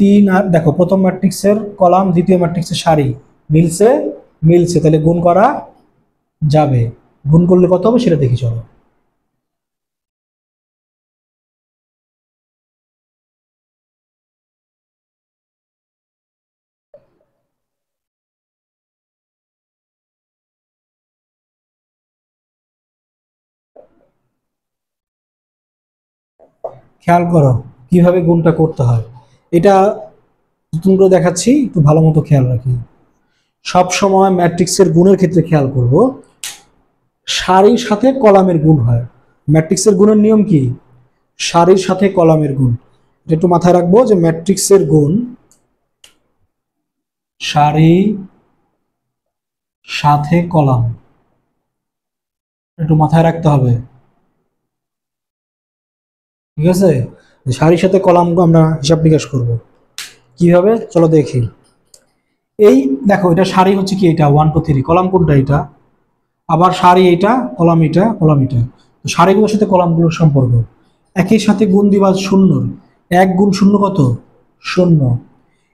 3 আর দেখো প্রথম ম্যাট্রিক্সের কলাম দ্বিতীয় ম্যাট্রিক্সের সারি মিলছে, মিলছে, তাহলে গুণ করা যাবে। গুণ করলে কত হবে সেটা দেখি চলো। খেয়াল করো কিভাবে গুণটা করতে হয়। এটা নতুন করে দেখাচ্ছি, একটু ভালো মতো খেয়াল রাখি। সব সময় ম্যাট্রিক্সের গুণের ক্ষেত্রে খেয়াল করব সারির সাথে কলামের গুণ হয়। ম্যাট্রিক্সের গুণের নিয়ম কি? সারির সাথে কলামের গুণ। এটা একটু মাথায় রাখবো যে ম্যাট্রিক্সের গুণ সারি সাথে কলাম, একটু মাথায় রাখতে হবে, ঠিক আছে? সারির সাথে কলাম আমরা হিসাব নিকাশ করব কিভাবে, চলো দেখি। এই দেখো এটা সারি হচ্ছে কি, এটা 1 2 3, কলাম কোনটা? এটা। আবার সারি এটা, কলাম এটা, কলাম এটা। তো সারিগুলোর সাথে কলামগুলোর সম্পর্ক, একের সাথে গুণ দিবা শূন্যর, 1 গুণ 0 কত? 0।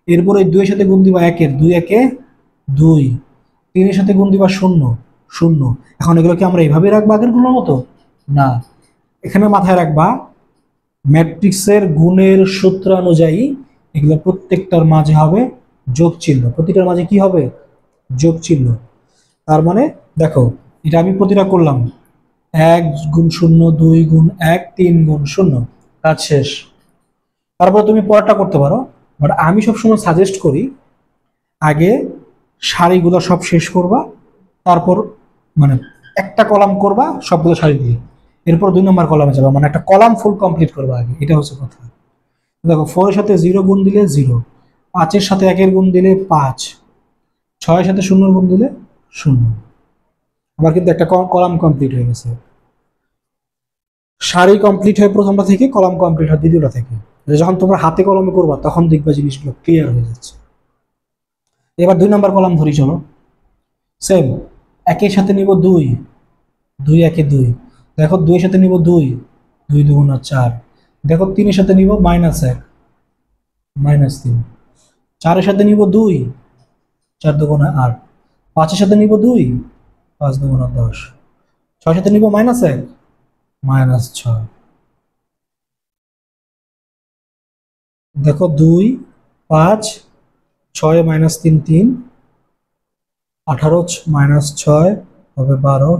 এরপরে 2 এর সাথে গুণ দিবা 1 এর, 2 একে 2। 3 এর সাথে গুণ দিবা 0 0। এখন এগুলো কি আমরা এইভাবে রাখবো আগের গুলোর মতো? না, এখানে মাথায় রাখবা ম্যাট্রিক্সের গুণের সূত্র অনুযায়ী এগুলো প্রত্যেকটার মাঝে হবে যোগ চিহ্ন, প্রতিটার মাঝে কি হবে? যোগ চিহ্ন। তার মানে দেখো এটা আমি প্রতিটা করলাম, 1 গুণ 0, 2 গুণ 1, 3 গুণ 0, কাজ শেষ। তারপর তুমি পরেরটা করতে পারো, বাট আমি সবসময় সাজেস্ট করি আগে সারিগুলো সব শেষ করবা, তারপর মানে একটা কলাম করবা সবগুলো সারি দিয়ে, এরপর 2 নম্বর কলামে যাবা, মানে একটা কলাম ফুল কমপ্লিট করবা আগে, এটা হচ্ছে কথা। দেখো 4 এর সাথে 0 গুণ দিলে 0, 5 এর সাথে 1 এর গুণ দিলে 5, 6 এর সাথে 0 গুণ দিলে 0। আমার কিন্তু একটা কলাম কমপ্লিট হয়ে গেছে। সারি কমপ্লিট হয় প্রথমটা থেকে, কলাম কমপ্লিট হয় দ্বিতীয়টা থেকে। যখন তোমরা হাতে কলমে করবা তখন দেখবা জিনিসগুলো ক্লিয়ার হয়ে যাচ্ছে। এবার 2 নম্বর কলাম ধরি, চলো। সেম, একের সাথে নিব 2, 2 একে 2। দেখো 2 এর সাথে নিব 2, 2 2 4। দেখো 3 এর সাথে নিব -1, -3। 4 এর সাথে নিব 2, 4 2 8। 5 এর সাথে নিব 2, 5 2 10। 6 এর সাথে নিব -1, -6। দেখো 2 5 6 -3 3, 18 -6 হবে 12,